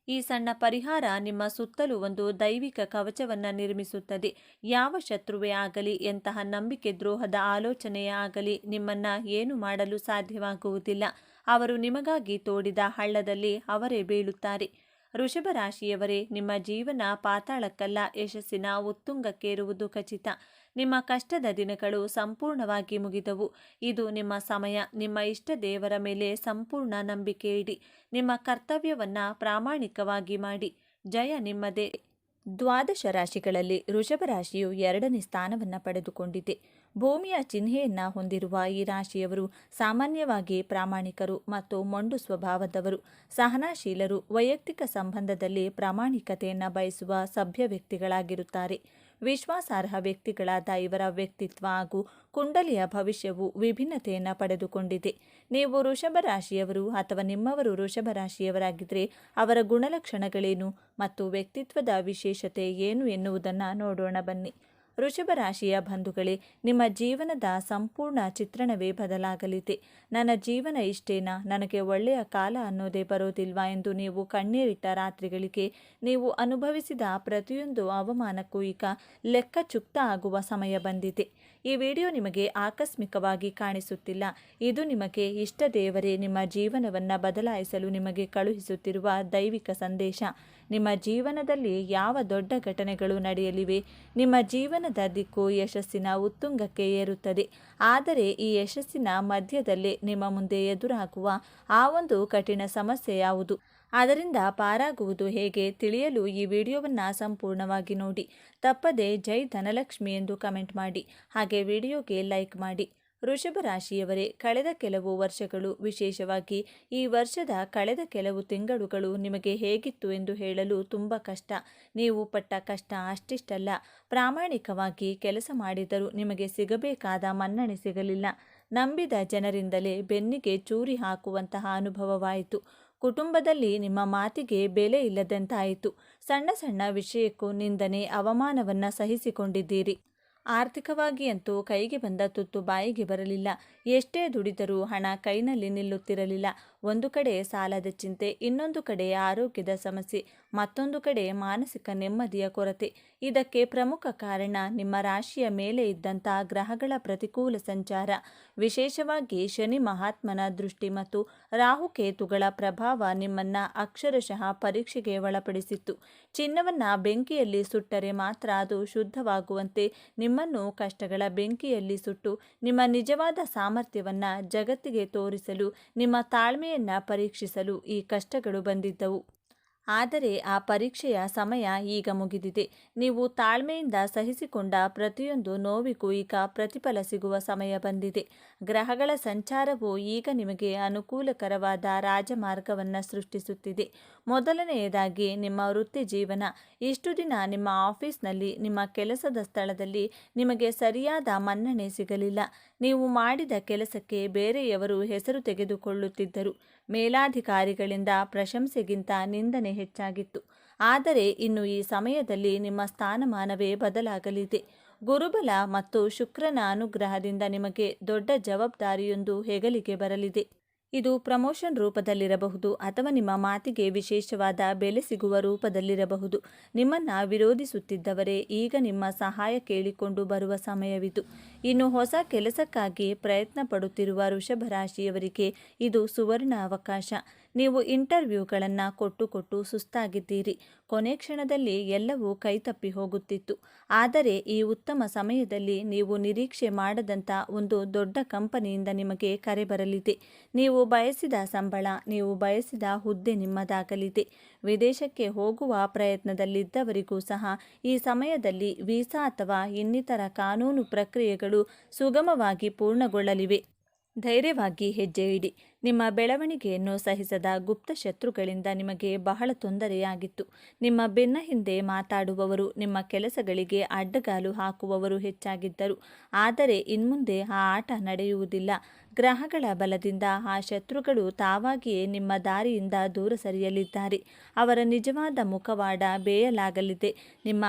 ಈ ಸಣ್ಣ ಪರಿಹಾರ ನಿಮ್ಮ ಸುತ್ತಲೂ ಒಂದು ದೈವಿಕ ಕವಚವನ್ನು ನಿರ್ಮಿಸುತ್ತದೆ. ಯಾವ ಶತ್ರುವೇ ಆಗಲಿ, ಎಂತಹ ನಂಬಿಕೆ ದ್ರೋಹದ ಆಲೋಚನೆಯೇ ಆಗಲಿ ನಿಮ್ಮನ್ನು ಏನು ಮಾಡಲು ಸಾಧ್ಯವಾಗುವುದಿಲ್ಲ. ಅವರು ನಿಮಗಾಗಿ ತೋಡಿದ ಹಳ್ಳದಲ್ಲಿ ಅವರೇ ಬೀಳುತ್ತಾರೆ. ವೃಷಭ ರಾಶಿಯವರೇ, ನಿಮ್ಮ ಜೀವನ ಪಾತಾಳಕ್ಕಲ್ಲ, ಯಶಸ್ಸಿನ ಉತ್ತುಂಗಕ್ಕೇರುವುದು ಖಚಿತ. ನಿಮ್ಮ ಕಷ್ಟದ ದಿನಗಳು ಸಂಪೂರ್ಣವಾಗಿ ಮುಗಿದವು. ಇದು ನಿಮ್ಮ ಸಮಯ. ನಿಮ್ಮ ಇಷ್ಟ ದೇವರ ಮೇಲೆ ಸಂಪೂರ್ಣ ನಂಬಿಕೆ ಇಡಿ. ನಿಮ್ಮ ಕರ್ತವ್ಯವನ್ನು ಪ್ರಾಮಾಣಿಕವಾಗಿ ಮಾಡಿ. ಜಯ ನಿಮ್ಮದೇ. ದ್ವಾದಶ ರಾಶಿಗಳಲ್ಲಿ ವೃಷಭ ರಾಶಿಯು 2ನೇ ಸ್ಥಾನವನ್ನು ಪಡೆದುಕೊಂಡಿದೆ. ಭೂಮಿಯ ಚಿಹ್ನೆಯನ್ನು ಹೊಂದಿರುವ ಈ ರಾಶಿಯವರು ಸಾಮಾನ್ಯವಾಗಿ ಪ್ರಾಮಾಣಿಕರು ಮತ್ತು ಮೊಂಡು ಸ್ವಭಾವದವರು, ಸಹನಾಶೀಲರು, ವೈಯಕ್ತಿಕ ಸಂಬಂಧದಲ್ಲಿ ಪ್ರಾಮಾಣಿಕತೆಯನ್ನು ಬಯಸುವ ಸಭ್ಯ ವ್ಯಕ್ತಿಗಳಾಗಿರುತ್ತಾರೆ. ವಿಶ್ವಾಸಾರ್ಹ ವ್ಯಕ್ತಿಗಳಾದ ಇವರ ವ್ಯಕ್ತಿತ್ವ ಹಾಗೂ ಕುಂಡಲಿಯ ಭವಿಷ್ಯವು ವಿಭಿನ್ನತೆಯನ್ನು ಪಡೆದುಕೊಂಡಿದೆ. ನೀವು ವೃಷಭ ರಾಶಿಯವರು ಅಥವಾ ನಿಮ್ಮವರು ವೃಷಭ ರಾಶಿಯವರಾಗಿದ್ದರೆ ಅವರ ಗುಣಲಕ್ಷಣಗಳೇನು ಮತ್ತು ವ್ಯಕ್ತಿತ್ವದ ವಿಶೇಷತೆ ಏನು ಎನ್ನುವುದನ್ನು ನೋಡೋಣ ಬನ್ನಿ. ವೃಷಭ ರಾಶಿಯ ಬಂಧುಗಳೇ, ನಿಮ್ಮ ಜೀವನದ ಸಂಪೂರ್ಣ ಚಿತ್ರಣವೇ ಬದಲಾಗಲಿದೆ. ನನ್ನ ಜೀವನ ಇಷ್ಟೇನಾ, ನನಗೆ ಒಳ್ಳೆಯ ಕಾಲ ಅನ್ನೋದೇ ಬರೋದಿಲ್ವಾ ಎಂದು ನೀವು ಕಣ್ಣೀರಿಟ್ಟ ರಾತ್ರಿಗಳಿಗೆ, ನೀವು ಅನುಭವಿಸಿದ ಪ್ರತಿಯೊಂದು ಅವಮಾನಕ್ಕೂ ಈಗ ಲೆಕ್ಕ ಚುಕ್ತ ಆಗುವ ಸಮಯ ಬಂದಿದೆ. ಈ ವಿಡಿಯೋ ನಿಮಗೆ ಆಕಸ್ಮಿಕವಾಗಿ ಕಾಣಿಸುತ್ತಿಲ್ಲ. ಇದು ನಿಮಗೆ ಇಷ್ಟ ದೇವರೇ ನಿಮ್ಮ ಜೀವನವನ್ನು ಬದಲಾಯಿಸಲು ನಿಮಗೆ ಕಳುಹಿಸುತ್ತಿರುವ ದೈವಿಕ ಸಂದೇಶ. ನಿಮ್ಮ ಜೀವನದಲ್ಲಿ ಯಾವ ದೊಡ್ಡ ಘಟನೆಗಳು ನಡೆಯಲಿವೆ? ನಿಮ್ಮ ಜೀವನದ ದಿಕ್ಕು ಯಶಸ್ಸಿನ ಉತ್ತುಂಗಕ್ಕೆ ಏರುತ್ತದೆ. ಆದರೆ ಈ ಯಶಸ್ಸಿನ ಮಧ್ಯದಲ್ಲೇ ನಿಮ್ಮ ಮುಂದೆ ಎದುರಾಗುವ ಆ ಒಂದು ಕಠಿಣ ಸಮಸ್ಯೆ ಯಾವುದು? ಅದರಿಂದ ಪಾರಾಗುವುದು ಹೇಗೆ ತಿಳಿಯಲು ಈ ವಿಡಿಯೋವನ್ನು ಸಂಪೂರ್ಣವಾಗಿ ನೋಡಿ. ತಪ್ಪದೆ ಜೈ ಧನಲಕ್ಷ್ಮಿ ಎಂದು ಕಮೆಂಟ್ ಮಾಡಿ, ಹಾಗೆ ವಿಡಿಯೋಗೆ ಲೈಕ್ ಮಾಡಿ. ವೃಷಭ ರಾಶಿಯವರೇ, ಕಳೆದ ಕೆಲವು ವರ್ಷಗಳು, ವಿಶೇಷವಾಗಿ ಈ ವರ್ಷದ ಕಳೆದ ಕೆಲವು ತಿಂಗಳುಗಳು ನಿಮಗೆ ಹೇಗಿತ್ತು ಎಂದು ಹೇಳಲು ತುಂಬ ಕಷ್ಟ. ನೀವು ಪಟ್ಟ ಕಷ್ಟ ಅಷ್ಟಿಷ್ಟಲ್ಲ. ಪ್ರಾಮಾಣಿಕವಾಗಿ ಕೆಲಸ ಮಾಡಿದರೂ ನಿಮಗೆ ಸಿಗಬೇಕಾದ ಮನ್ನಣೆ ಸಿಗಲಿಲ್ಲ. ನಂಬಿದ ಜನರಿಂದಲೇ ಬೆನ್ನಿಗೆ ಚೂರಿ ಹಾಕುವಂತಹ ಅನುಭವವಾಯಿತು. ಕುಟುಂಬದಲ್ಲಿ ನಿಮ್ಮ ಮಾತಿಗೆ ಬೆಲೆ ಇಲ್ಲದಂತಾಯಿತು. ಸಣ್ಣ ಸಣ್ಣ ವಿಷಯಕ್ಕೂ ನಿಂದನೆ, ಅವಮಾನವನ್ನು ಸಹಿಸಿಕೊಂಡಿದ್ದೀರಿ. ಆರ್ಥಿಕವಾಗಿ ಅಂತೂ ಕೈಗೆ ಬಂದ ತುತ್ತು ಬಾಯಿಗೆ ಬರಲಿಲ್ಲ. ಎಷ್ಟೇ ದುಡಿದರೂ ಹಣ ಕೈನಲ್ಲಿ ನಿಲ್ಲುತ್ತಿರಲಿಲ್ಲ. ಒಂದು ಕಡೆ ಸಾಲದ ಚಿಂತೆ, ಇನ್ನೊಂದು ಕಡೆ ಆರೋಗ್ಯದ ಸಮಸ್ಯೆ, ಮತ್ತೊಂದು ಕಡೆ ಮಾನಸಿಕ ನೆಮ್ಮದಿಯ ಕೊರತೆ. ಇದಕ್ಕೆ ಪ್ರಮುಖ ಕಾರಣ ನಿಮ್ಮ ರಾಶಿಯ ಮೇಲೆ ಇದ್ದಂಥ ಗ್ರಹಗಳ ಪ್ರತಿಕೂಲ ಸಂಚಾರ. ವಿಶೇಷವಾಗಿ ಶನಿ ಮಹಾತ್ಮನ ದೃಷ್ಟಿ ಮತ್ತು ರಾಹುಕೇತುಗಳ ಪ್ರಭಾವ ನಿಮ್ಮನ್ನು ಅಕ್ಷರಶಃ ಪರೀಕ್ಷೆಗೆ ಒಳಪಡಿಸಿತ್ತು. ಚಿನ್ನವನ್ನು ಬೆಂಕಿಯಲ್ಲಿ ಸುಟ್ಟರೆ ಮಾತ್ರ ಅದು ಶುದ್ಧವಾಗುವಂತೆ ನಿಮ್ಮನ್ನು ಕಷ್ಟಗಳ ಬೆಂಕಿಯಲ್ಲಿ ಸುಟ್ಟು ನಿಮ್ಮ ನಿಜವಾದ ಸಾಮರ್ಥ್ಯವನ್ನು ಜಗತ್ತಿಗೆ ತೋರಿಸಲು, ನಿಮ್ಮ ತಾಳ್ಮೆಯನ್ನು ಪರೀಕ್ಷಿಸಲು ಈ ಕಷ್ಟಗಳು ಬಂದಿದ್ದವು. ಆದರೆ ಆ ಪರೀಕ್ಷೆಯ ಸಮಯ ಈಗ ಮುಗಿದಿದೆ. ನೀವು ತಾಳ್ಮೆಯಿಂದ ಸಹಿಸಿಕೊಂಡ ಪ್ರತಿಯೊಂದು ನೋವಿಗೂ ಈಗ ಪ್ರತಿಫಲ ಸಿಗುವ ಸಮಯ ಬಂದಿದೆ. ಗ್ರಹಗಳ ಸಂಚಾರವು ಈಗ ನಿಮಗೆ ಅನುಕೂಲಕರವಾದ ರಾಜಮಾರ್ಗವನ್ನು ಸೃಷ್ಟಿಸುತ್ತಿದೆ. ಮೊದಲನೆಯದಾಗಿ ನಿಮ್ಮ ವೃತ್ತಿ ಜೀವನ. ಇಷ್ಟು ದಿನ ನಿಮ್ಮ ಆಫೀಸ್ನಲ್ಲಿ, ನಿಮ್ಮ ಕೆಲಸದ ಸ್ಥಳದಲ್ಲಿ ನಿಮಗೆ ಸರಿಯಾದ ಮನ್ನಣೆ ಸಿಗಲಿಲ್ಲ. ನೀವು ಮಾಡಿದ ಕೆಲಸಕ್ಕೆ ಬೇರೆಯವರು ಹೆಸರು ತೆಗೆದುಕೊಳ್ಳುತ್ತಿದ್ದರು. ಮೇಲಾಧಿಕಾರಿಗಳಿಂದ ಪ್ರಶಂಸೆಗಿಂತ ನಿಂದನೆ ಹೆಚ್ಚಾಗಿತ್ತು. ಆದರೆ ಇನ್ನು ಈ ಸಮಯದಲ್ಲಿ ನಿಮ್ಮ ಸ್ಥಾನಮಾನವೇ ಬದಲಾಗಲಿದೆ. ಗುರುಬಲ ಮತ್ತು ಶುಕ್ರನ ಅನುಗ್ರಹದಿಂದ ನಿಮಗೆ ದೊಡ್ಡ ಜವಾಬ್ದಾರಿಯೊಂದು ಹೆಗಲಿಗೆ ಬರಲಿದೆ. ಇದು ಪ್ರಮೋಷನ್ ರೂಪದಲ್ಲಿರಬಹುದು, ಅಥವಾ ನಿಮ್ಮ ಮಾತಿಗೆ ವಿಶೇಷವಾದ ಬೆಲೆ ಸಿಗುವ ರೂಪದಲ್ಲಿರಬಹುದು. ನಿಮ್ಮನ್ನು ವಿರೋಧಿಸುತ್ತಿದ್ದವರೇ ಈಗ ನಿಮ್ಮ ಸಹಾಯ ಕೇಳಿಕೊಂಡು ಬರುವ ಸಮಯವಿದು. ಇನ್ನು ಹೊಸ ಕೆಲಸಕ್ಕಾಗಿ ಪ್ರಯತ್ನ ಪಡುತ್ತಿರುವ ವೃಷಭ ರಾಶಿಯವರಿಗೆ ಇದು ಸುವರ್ಣ ಅವಕಾಶ. ನೀವು ಇಂಟರ್ವ್ಯೂಗಳನ್ನು ಕೊಟ್ಟು ಸುಸ್ತಾಗಿದ್ದೀರಿ. ಕೊನೆ ಕ್ಷಣದಲ್ಲಿ ಎಲ್ಲವೂ ಕೈತಪ್ಪಿ ಹೋಗುತ್ತಿತ್ತು. ಆದರೆ ಈ ಉತ್ತಮ ಸಮಯದಲ್ಲಿ ನೀವು ನಿರೀಕ್ಷೆ ಮಾಡದಂಥ ಒಂದು ದೊಡ್ಡ ಕಂಪನಿಯಿಂದ ನಿಮಗೆ ಕರೆ ಬರಲಿದೆ. ನೀವು ಬಯಸಿದ ಸಂಬಳ, ನೀವು ಬಯಸಿದ ಹುದ್ದೆ ನಿಮ್ಮದಾಗಲಿದೆ. ವಿದೇಶಕ್ಕೆ ಹೋಗುವ ಪ್ರಯತ್ನದಲ್ಲಿದ್ದವರಿಗೂ ಸಹ ಈ ಸಮಯದಲ್ಲಿ ವೀಸಾ ಅಥವಾ ಇನ್ನಿತರ ಕಾನೂನು ಪ್ರಕ್ರಿಯೆಗಳು ಸುಗಮವಾಗಿ ಪೂರ್ಣಗೊಳ್ಳಲಿವೆ. ಧೈರ್ಯವಾಗಿ ಹೆಜ್ಜೆ ಇಡಿ. ನಿಮ್ಮ ಬೆಳವಣಿಗೆಯನ್ನು ಸಹಿಸದ ಗುಪ್ತ ಶತ್ರುಗಳಿಂದ ನಿಮಗೆ ಬಹಳ ತೊಂದರೆಯಾಗಿತ್ತು. ನಿಮ್ಮ ಬೆನ್ನ ಹಿಂದೆ ಮಾತಾಡುವವರು, ನಿಮ್ಮ ಕೆಲಸಗಳಿಗೆ ಅಡ್ಡಗಾಲು ಹಾಕುವವರು ಹೆಚ್ಚಾಗಿದ್ದರು. ಆದರೆ ಇನ್ಮುಂದೆ ಆ ಆಟ ನಡೆಯುವುದಿಲ್ಲ. ಗ್ರಹಗಳ ಬಲದಿಂದ ಆ ಶತ್ರುಗಳು ತಾವಾಗಿಯೇ ನಿಮ್ಮ ದಾರಿಯಿಂದ ದೂರ ಸರಿಯಲಿದ್ದಾರೆ. ಅವರ ನಿಜವಾದ ಮುಖವಾಡ ಬೇಯಲಾಗಲಿದೆ. ನಿಮ್ಮ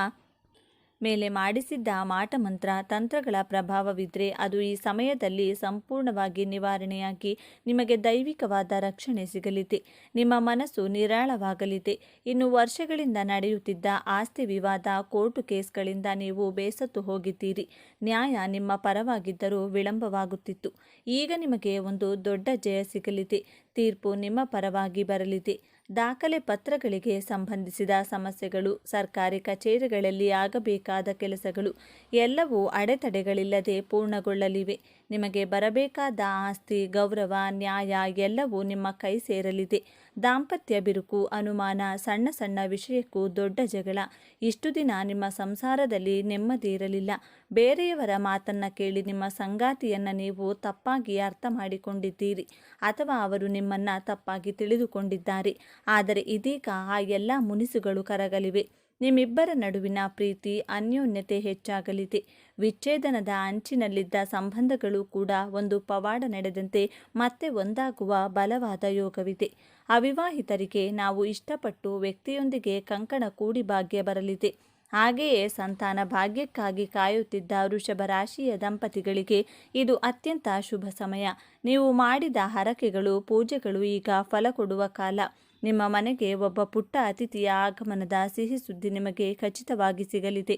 ಮೇಲೆ ಮಾಡಿಸಿದ್ದ ಮಾಟಮಂತ್ರ ತಂತ್ರಗಳ ಪ್ರಭಾವವಿದ್ದರೆ ಅದು ಈ ಸಮಯದಲ್ಲಿ ಸಂಪೂರ್ಣವಾಗಿ ನಿವಾರಣೆಯಾಗಿ ನಿಮಗೆ ದೈವಿಕವಾದ ರಕ್ಷಣೆ ಸಿಗಲಿದೆ. ನಿಮ್ಮ ಮನಸ್ಸು ನಿರಾಳವಾಗಲಿದೆ. ಇನ್ನು ವರ್ಷಗಳಿಂದ ನಡೆಯುತ್ತಿದ್ದ ಆಸ್ತಿ ವಿವಾದ, ಕೋರ್ಟು ಕೇಸ್ಗಳಿಂದ ನೀವು ಬೇಸತ್ತು ಹೋಗಿದ್ದೀರಿ. ನ್ಯಾಯ ನಿಮ್ಮ ಪರವಾಗಿದ್ದರೂ ವಿಳಂಬವಾಗುತ್ತಿತ್ತು. ಈಗ ನಿಮಗೆ ಒಂದು ದೊಡ್ಡ ಜಯ ಸಿಗಲಿದೆ. ತೀರ್ಪು ನಿಮ್ಮ ಪರವಾಗಿ ಬರಲಿದೆ. ದಾಖಲೆ ಪತ್ರಗಳಿಗೆ ಸಂಬಂಧಿಸಿದ ಸಮಸ್ಯೆಗಳು, ಸರ್ಕಾರಿ ಕಚೇರಿಗಳಲ್ಲಿ ಆಗಬೇಕಾದ ಕೆಲಸಗಳು ಎಲ್ಲವೂ ಅಡೆತಡೆಗಳಿಲ್ಲದೆ ಪೂರ್ಣಗೊಳ್ಳಲಿವೆ. ನಿಮಗೆ ಬರಬೇಕಾದ ಆಸ್ತಿ, ಗೌರವ, ನ್ಯಾಯ ಎಲ್ಲವೂ ನಿಮ್ಮ ಕೈ ಸೇರಲಿದೆ. ದಾಂಪತ್ಯ ಬಿರುಕು, ಅನುಮಾನ, ಸಣ್ಣ ಸಣ್ಣ ವಿಷಯಕ್ಕೂ ದೊಡ್ಡ ಜಗಳ. ಇಷ್ಟು ದಿನ ನಿಮ್ಮ ಸಂಸಾರದಲ್ಲಿ ನೆಮ್ಮದಿ ಇರಲಿಲ್ಲ. ಬೇರೆಯವರ ಮಾತನ್ನು ಕೇಳಿ ನಿಮ್ಮ ಸಂಗಾತಿಯನ್ನು ನೀವು ತಪ್ಪಾಗಿ ಅರ್ಥ ಮಾಡಿಕೊಂಡಿದ್ದೀರಿ, ಅಥವಾ ಅವರು ನಿಮ್ಮನ್ನು ತಪ್ಪಾಗಿ ತಿಳಿದುಕೊಂಡಿದ್ದಾರೆ. ಆದರೆ ಇದೀಗ ಆ ಎಲ್ಲ ಮುನಿಸುಗಳು ಕರಗಲಿವೆ. ನಿಮ್ಮಿಬ್ಬರ ನಡುವಿನ ಪ್ರೀತಿ, ಅನ್ಯೋನ್ಯತೆ ಹೆಚ್ಚಾಗಲಿದೆ. ವಿಚ್ಛೇದನದ ಅಂಚಿನಲ್ಲಿದ್ದ ಸಂಬಂಧಗಳು ಕೂಡ ಒಂದು ಪವಾಡ ನಡೆದಂತೆ ಮತ್ತೆ ಒಂದಾಗುವ ಬಲವಾದ ಯೋಗವಿದೆ. ಅವಿವಾಹಿತರಿಗೆ ನಾವು ಇಷ್ಟಪಟ್ಟು ವ್ಯಕ್ತಿಯೊಂದಿಗೆ ಕಂಕಣ ಕೂಡಿ ಭಾಗ್ಯ ಬರಲಿದೆ. ಹಾಗೆಯೇ ಸಂತಾನ ಭಾಗ್ಯಕ್ಕಾಗಿ ಕಾಯುತ್ತಿದ್ದ ವೃಷಭ ರಾಶಿಯ ದಂಪತಿಗಳಿಗೆ ಇದು ಅತ್ಯಂತ ಶುಭ ಸಮಯ. ನೀವು ಮಾಡಿದ ಹರಕೆಗಳು, ಪೂಜೆಗಳು ಈಗ ಫಲ ಕೊಡುವ ಕಾಲ. ನಿಮ್ಮ ಮನೆಗೆ ಒಬ್ಬ ಪುಟ್ಟ ಅತಿಥಿಯ ಆಗಮನದ ಸಿಹಿ ಸುದ್ದಿ ನಿಮಗೆ ಖಚಿತವಾಗಿ ಸಿಗಲಿದೆ.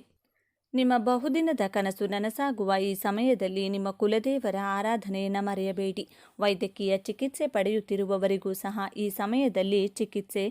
ನಿಮ್ಮ ಬಹುದಿನದ ಕನಸು ನನಸಾಗುವ ಈ ಸಮಯದಲ್ಲಿ ನಿಮ್ಮ ಕುಲದೇವರ ಆರಾಧನೆಯನ್ನು ಮರೆಯಬೇಡಿ. ವೈದ್ಯಕೀಯ ಚಿಕಿತ್ಸೆ ಪಡೆಯುತ್ತಿರುವವರಿಗೂ ಸಹ ಈ ಸಮಯದಲ್ಲಿ ಚಿಕಿತ್ಸೆ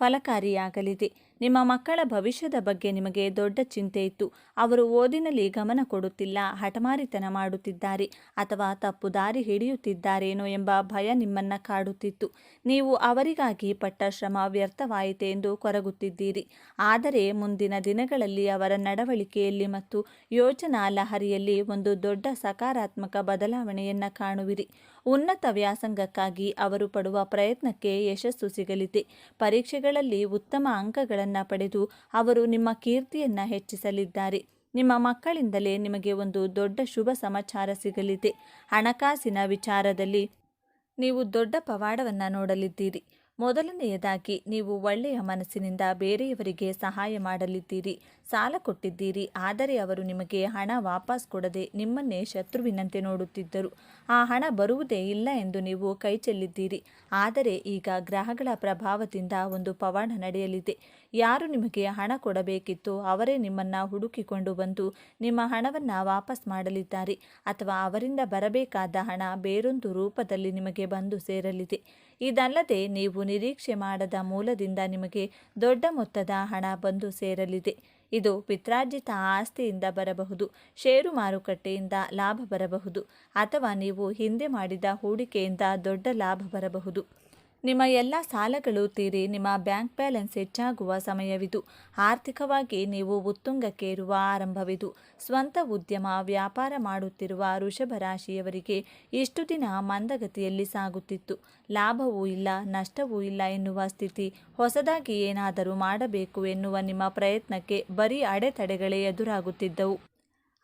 ಫಲಕಾರಿಯಾಗಲಿದೆ. ನಿಮ್ಮ ಮಕ್ಕಳ ಭವಿಷ್ಯದ ಬಗ್ಗೆ ನಿಮಗೆ ದೊಡ್ಡ ಚಿಂತೆ ಇತ್ತು. ಅವರು ಓದಿನಲ್ಲಿ ಗಮನ ಕೊಡುತ್ತಿಲ್ಲ, ಹಠಮಾರಿತನ ಮಾಡುತ್ತಿದ್ದಾರೆ ಅಥವಾ ತಪ್ಪು ದಾರಿ ಹಿಡಿಯುತ್ತಿದ್ದಾರೇನೋ ಎಂಬ ಭಯ ನಿಮ್ಮನ್ನು ಕಾಡುತ್ತಿತ್ತು. ನೀವು ಅವರಿಗಾಗಿ ಪಟ್ಟ ಶ್ರಮ ವ್ಯರ್ಥವಾಯಿತೆ ಎಂದು ಕೊರಗುತ್ತಿದ್ದೀರಿ. ಆದರೆ ಮುಂದಿನ ದಿನಗಳಲ್ಲಿ ಅವರ ನಡವಳಿಕೆಯಲ್ಲಿ ಮತ್ತು ಯೋಚನಾ ಲಹರಿಯಲ್ಲಿ ಒಂದು ದೊಡ್ಡ ಸಕಾರಾತ್ಮಕ ಬದಲಾವಣೆಯನ್ನು ಕಾಣುವಿರಿ. ಉನ್ನತ ವ್ಯಾಸಂಗಕ್ಕಾಗಿ ಅವರು ಪಡುವ ಪ್ರಯತ್ನಕ್ಕೆ ಯಶಸ್ಸು ಸಿಗಲಿದೆ. ಪರೀಕ್ಷೆಗಳಲ್ಲಿ ಉತ್ತಮ ಅಂಕಗಳನ್ನು ಪಡೆದು ಅವರು ನಿಮ್ಮ ಕೀರ್ತಿಯನ್ನು ಹೆಚ್ಚಿಸಲಿದ್ದಾರೆ. ನಿಮ್ಮ ಮಕ್ಕಳಿಂದಲೇ ನಿಮಗೆ ಒಂದು ದೊಡ್ಡ ಶುಭ ಸಮಾಚಾರ ಸಿಗಲಿದೆ. ಹಣಕಾಸಿನ ವಿಚಾರದಲ್ಲಿ ನೀವು ದೊಡ್ಡ ಪವಾಡವನ್ನು ನೋಡಲಿದ್ದೀರಿ. ಮೊದಲನೆಯದಾಗಿ, ನೀವು ಒಳ್ಳೆಯ ಮನಸ್ಸಿನಿಂದ ಬೇರೆಯವರಿಗೆ ಸಹಾಯ ಮಾಡಲಿದ್ದೀರಿ. ಸಾಲ ಕೊಟ್ಟಿದ್ದೀರಿ, ಆದರೆ ಅವರು ನಿಮಗೆ ಹಣ ವಾಪಸ್ ಕೊಡದೆ ನಿಮ್ಮನ್ನೇ ಶತ್ರುವಿನಂತೆ ನೋಡುತ್ತಿದ್ದರು. ಆ ಹಣ ಬರುವುದೇ ಇಲ್ಲ ಎಂದು ನೀವು ಕೈಚೆಲ್ಲಿದ್ದೀರಿ. ಆದರೆ ಈಗ ಗ್ರಹಗಳ ಪ್ರಭಾವದಿಂದ ಒಂದು ಪವಾಡ ನಡೆಯಲಿದೆ. ಯಾರು ನಿಮಗೆ ಹಣ ಕೊಡಬೇಕಿತ್ತೋ ಅವರೇ ನಿಮ್ಮನ್ನು ಹುಡುಕಿಕೊಂಡು ಬಂದು ನಿಮ್ಮ ಹಣವನ್ನು ವಾಪಸ್ ಮಾಡಲಿದ್ದಾರೆ, ಅಥವಾ ಅವರಿಂದ ಬರಬೇಕಾದ ಹಣ ಬೇರೊಂದು ರೂಪದಲ್ಲಿ ನಿಮಗೆ ಬಂದು ಸೇರಲಿದೆ. ಇದಲ್ಲದೆ ನೀವು ನಿರೀಕ್ಷೆ ಮಾಡದ ಮೂಲದಿಂದ ನಿಮಗೆ ದೊಡ್ಡ ಮೊತ್ತದ ಹಣ ಬಂದು ಸೇರಲಿದೆ. ಇದು ಪಿತ್ರಾರ್ಜಿತ ಆಸ್ತಿಯಿಂದ ಬರಬಹುದು, ಷೇರು ಮಾರುಕಟ್ಟೆಯಿಂದ ಲಾಭ ಬರಬಹುದು, ಅಥವಾ ನೀವು ಹಿಂದೆ ಮಾಡಿದ ಹೂಡಿಕೆಯಿಂದ ದೊಡ್ಡ ಲಾಭ ಬರಬಹುದು. ನಿಮ್ಮ ಎಲ್ಲ ಸಾಲಗಳು ತೀರಿ ನಿಮ್ಮ ಬ್ಯಾಂಕ್ ಬ್ಯಾಲೆನ್ಸ್ ಹೆಚ್ಚಾಗುವ ಸಮಯವಿದು. ಆರ್ಥಿಕವಾಗಿ ನೀವು ಉತ್ತುಂಗಕ್ಕೇರುವ ಆರಂಭವಿದು. ಸ್ವಂತ ಉದ್ಯಮ, ವ್ಯಾಪಾರ ಮಾಡುತ್ತಿರುವ ವೃಷಭ ರಾಶಿಯವರಿಗೆ ಇಷ್ಟು ದಿನ ಮಂದಗತಿಯಲ್ಲಿ ಸಾಗುತ್ತಿತ್ತು. ಲಾಭವೂ ಇಲ್ಲ, ನಷ್ಟವೂ ಇಲ್ಲ ಎನ್ನುವ ಸ್ಥಿತಿ. ಹೊಸದಾಗಿ ಏನಾದರೂ ಮಾಡಬೇಕು ಎನ್ನುವ ನಿಮ್ಮ ಪ್ರಯತ್ನಕ್ಕೆ ಬರೀ ಅಡೆತಡೆಗಳೇ ಎದುರಾಗುತ್ತಿದ್ದವು.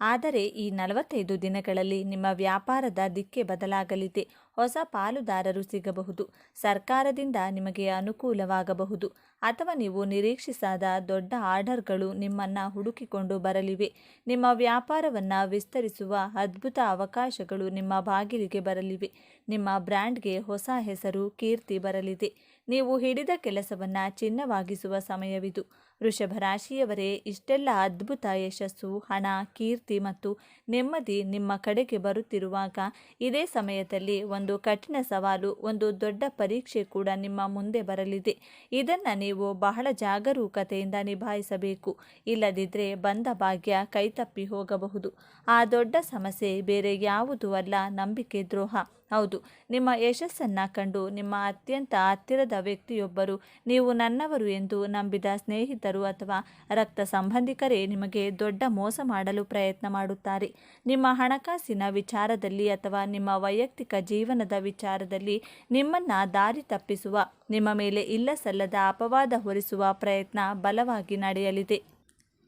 ಆದರೆ ಈ 45 ದಿನಗಳಲ್ಲಿ ನಿಮ್ಮ ವ್ಯಾಪಾರದ ದಿಕ್ಕೇ ಬದಲಾಗಲಿದೆ. ಹೊಸ ಪಾಲುದಾರರು ಸಿಗಬಹುದು, ಸರ್ಕಾರದಿಂದ ನಿಮಗೆ ಅನುಕೂಲವಾಗಬಹುದು, ಅಥವಾ ನೀವು ನಿರೀಕ್ಷಿಸದ ದೊಡ್ಡ ಆರ್ಡರ್ಗಳು ನಿಮ್ಮನ್ನು ಹುಡುಕಿಕೊಂಡು ಬರಲಿವೆ. ನಿಮ್ಮ ವ್ಯಾಪಾರವನ್ನು ವಿಸ್ತರಿಸುವ ಅದ್ಭುತ ಅವಕಾಶಗಳು ನಿಮ್ಮ ಬಾಗಿಲಿಗೆ ಬರಲಿವೆ. ನಿಮ್ಮ ಬ್ರ್ಯಾಂಡ್ಗೆ ಹೊಸ ಹೆಸರು, ಕೀರ್ತಿ ಬರಲಿದೆ. ನೀವು ಹಿಡಿದ ಕೆಲಸವನ್ನು ಚಿನ್ನವಾಗಿಸುವ ಸಮಯವಿದು. ವೃಷಭ ರಾಶಿಯವರೇ, ಇಷ್ಟೆಲ್ಲ ಅದ್ಭುತ ಯಶಸ್ಸು, ಹಣ, ಕೀರ್ತಿ ಮತ್ತು ನೆಮ್ಮದಿ ನಿಮ್ಮ ಕಡೆಗೆ ಬರುತ್ತಿರುವಾಗ ಇದೇ ಸಮಯದಲ್ಲಿ ಒಂದು ಕಠಿಣ ಸವಾಲು, ಒಂದು ದೊಡ್ಡ ಪರೀಕ್ಷೆ ಕೂಡ ನಿಮ್ಮ ಮುಂದೆ ಬರಲಿದೆ. ಇದನ್ನು ನೀವು ಬಹಳ ಜಾಗರೂಕತೆಯಿಂದ ನಿಭಾಯಿಸಬೇಕು. ಇಲ್ಲದಿದ್ದರೆ ಬಂದ ಭಾಗ್ಯ ಕೈತಪ್ಪಿ ಹೋಗಬಹುದು. ಆ ದೊಡ್ಡ ಸಮಸ್ಯೆ ಬೇರೆ ಯಾವುದೂ ಅಲ್ಲ, ನಂಬಿಕೆ ದ್ರೋಹ. ಹೌದು, ನಿಮ್ಮ ಯಶಸ್ಸನ್ನು ಕಂಡು ನಿಮ್ಮ ಅತ್ಯಂತ ಹತ್ತಿರದ ವ್ಯಕ್ತಿಯೊಬ್ಬರು, ನೀವು ನನ್ನವರು ಎಂದು ನಂಬಿದ ಸ್ನೇಹಿತರು ಅಥವಾ ರಕ್ತ ಸಂಬಂಧಿಕರೇ ನಿಮಗೆ ದೊಡ್ಡ ಮೋಸ ಮಾಡಲು ಪ್ರಯತ್ನ ಮಾಡುತ್ತಾರೆ. ನಿಮ್ಮ ಹಣಕಾಸಿನ ವಿಚಾರದಲ್ಲಿ ಅಥವಾ ನಿಮ್ಮ ವೈಯಕ್ತಿಕ ಜೀವನದ ವಿಚಾರದಲ್ಲಿ ನಿಮ್ಮನ್ನು ದಾರಿ ತಪ್ಪಿಸುವ, ನಿಮ್ಮ ಮೇಲೆ ಇಲ್ಲಸಲ್ಲದ ಅಪವಾದ ಹೊರಿಸುವ ಪ್ರಯತ್ನ ಬಲವಾಗಿ ನಡೆಯಲಿದೆ.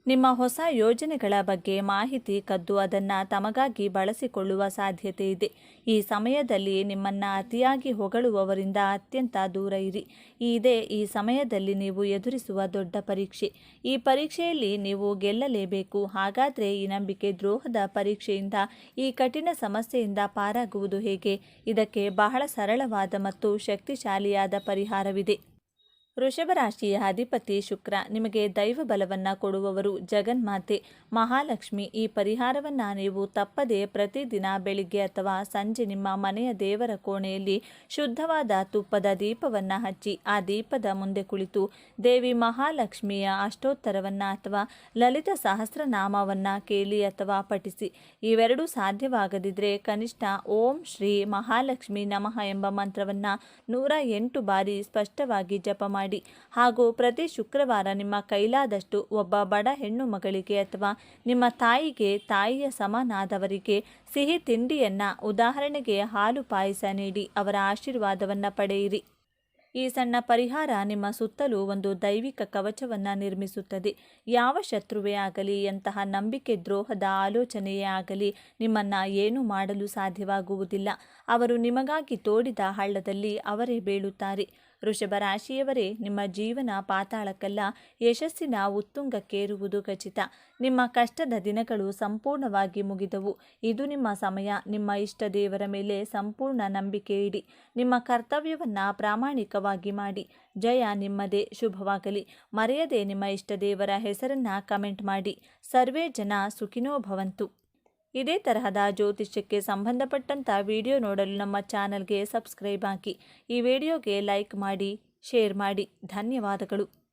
ನಿಮ್ಮ ಹೊಸ ಯೋಜನೆಗಳ ಬಗ್ಗೆ ಮಾಹಿತಿ ಕದ್ದು ಅದನ್ನು ತಮಗಾಗಿ ಬಳಸಿಕೊಳ್ಳುವ ಸಾಧ್ಯತೆ ಇದೆ. ಈ ಸಮಯದಲ್ಲಿ ನಿಮ್ಮನ್ನು ಅತಿಯಾಗಿ ಹೊಗಳುವವರಿಂದ ಅತ್ಯಂತ ದೂರ ಇರಿ. ಇದೇ ಈ ಸಮಯದಲ್ಲಿ ನೀವು ಎದುರಿಸುವ ದೊಡ್ಡ ಪರೀಕ್ಷೆ. ಈ ಪರೀಕ್ಷೆಯಲ್ಲಿ ನೀವು ಗೆಲ್ಲಲೇಬೇಕು. ಹಾಗಾದರೆ ಈ ನಂಬಿಕೆ ದ್ರೋಹದ ಪರೀಕ್ಷೆಯಿಂದ, ಈ ಕಠಿಣ ಸಮಸ್ಯೆಯಿಂದ ಪಾರಾಗುವುದು ಹೇಗೆ? ಇದಕ್ಕೆ ಬಹಳ ಸರಳವಾದ ಮತ್ತು ಶಕ್ತಿಶಾಲಿಯಾದ ಪರಿಹಾರವಿದೆ. ವೃಷಭ ರಾಶಿಯ ಅಧಿಪತಿ ಶುಕ್ರ ನಿಮಗೆ ದೈವ ಬಲವನ್ನು ಕೊಡುವವರು, ಜಗನ್ಮಾತೆ ಮಹಾಲಕ್ಷ್ಮಿ. ಈ ಪರಿಹಾರವನ್ನು ನೀವು ತಪ್ಪದೆ ಪ್ರತಿದಿನ ಬೆಳಿಗ್ಗೆ ಅಥವಾ ಸಂಜೆ ನಿಮ್ಮ ಮನೆಯ ದೇವರ ಕೋಣೆಯಲ್ಲಿ ಶುದ್ಧವಾದ ತುಪ್ಪದ ದೀಪವನ್ನು ಹಚ್ಚಿ ಆ ದೀಪದ ಮುಂದೆ ಕುಳಿತು ದೇವಿ ಮಹಾಲಕ್ಷ್ಮಿಯ ಅಷ್ಟೋತ್ತರವನ್ನು ಅಥವಾ ಲಲಿತ ಸಹಸ್ರನಾಮವನ್ನು ಕೇಳಿ ಅಥವಾ ಪಠಿಸಿ. ಇವೆರಡೂ ಸಾಧ್ಯವಾಗದಿದ್ದರೆ ಕನಿಷ್ಠ ಓಂ ಶ್ರೀ ಮಹಾಲಕ್ಷ್ಮಿ ನಮಃ ಎಂಬ ಮಂತ್ರವನ್ನು 108 ಬಾರಿ ಸ್ಪಷ್ಟವಾಗಿ ಜಪ ಮಾಡಿ. ಹಾಗೂ ಪ್ರತಿ ಶುಕ್ರವಾರ ನಿಮ್ಮ ಕೈಲಾದಷ್ಟು ಒಬ್ಬ ಬಡ ಹೆಣ್ಣು ಮಗಳಿಗೆ ಅಥವಾ ನಿಮ್ಮ ತಾಯಿಗೆ, ತಾಯಿಯ ಸಮನಾದವರಿಗೆ ಸಿಹಿ ತಿಂಡಿಯನ್ನು, ಉದಾಹರಣೆಗೆ ಹಾಲು ಪಾಯಸ ನೀಡಿ ಅವರ ಆಶೀರ್ವಾದವನ್ನು ಪಡೆಯಿರಿ. ಈ ಸಣ್ಣ ಪರಿಹಾರ ನಿಮ್ಮ ಸುತ್ತಲೂ ಒಂದು ದೈವಿಕ ಕವಚವನ್ನು ನಿರ್ಮಿಸುತ್ತದೆ. ಯಾವ ಶತ್ರುವೇ ಆಗಲಿ, ಎಂತಹ ನಂಬಿಕೆ ದ್ರೋಹದ ಆಲೋಚನೆಯೇ ಆಗಲಿ ನಿಮ್ಮನ್ನು ಏನೂ ಮಾಡಲು ಸಾಧ್ಯವಾಗುವುದಿಲ್ಲ. ಅವರು ನಿಮಗಾಗಿ ತೋಡಿದ ಹಳ್ಳದಲ್ಲಿ ಅವರೇ ಬೀಳುತ್ತಾರೆ. ವೃಷಭ ರಾಶಿಯವರೇ, ನಿಮ್ಮ ಜೀವನ ಪಾತಾಳಕ್ಕಲ್ಲ, ಯಶಸ್ಸಿನ ಉತ್ತುಂಗಕ್ಕೇರುವುದು ಖಚಿತ. ನಿಮ್ಮ ಕಷ್ಟದ ದಿನಗಳು ಸಂಪೂರ್ಣವಾಗಿ ಮುಗಿದವು. ಇದು ನಿಮ್ಮ ಸಮಯ. ನಿಮ್ಮ ಇಷ್ಟ ದೇವರ ಮೇಲೆ ಸಂಪೂರ್ಣ ನಂಬಿಕೆ ಇಡಿ. ನಿಮ್ಮ ಕರ್ತವ್ಯವನ್ನು ಪ್ರಾಮಾಣಿಕವಾಗಿ ಮಾಡಿ. ಜಯ ನಿಮ್ಮದೇ. ಶುಭವಾಗಲಿ. ಮರೆಯದೆ ನಿಮ್ಮ ಇಷ್ಟ ದೇವರ ಹೆಸರನ್ನು ಕಮೆಂಟ್ ಮಾಡಿ. ಸರ್ವೇ ಜನ ಸುಖಿನೋ ಭವಂತು. ಇದೇ ತರಹದ ಜ್ಯೋತಿಷ್ಯಕ್ಕೆ ಸಂಬಂಧಪಟ್ಟಂಥ ವಿಡಿಯೋ ನೋಡಲು ನಮ್ಮ ಚಾನಲ್ಗೆ ಸಬ್ಸ್ಕ್ರೈಬ್ ಆಗಿ. ಈ ವಿಡಿಯೋಗೆ ಲೈಕ್ ಮಾಡಿ, ಶೇರ್ ಮಾಡಿ. ಧನ್ಯವಾದಗಳು.